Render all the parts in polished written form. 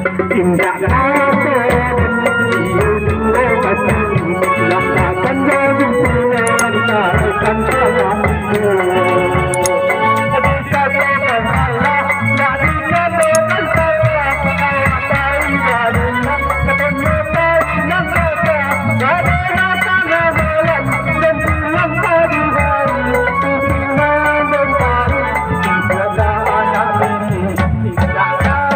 Indah kata ia dua kata lakukan jadi pilihan takkan salah dia. Dikatakan Allah, tak dikatakan salah. Apa ibadahnya, katanya tak kata. Kerana tengah malam dan pulang pagi hari, tujuan dan hari jaga anak ini. Indah kata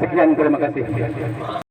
sekian, terima kasih.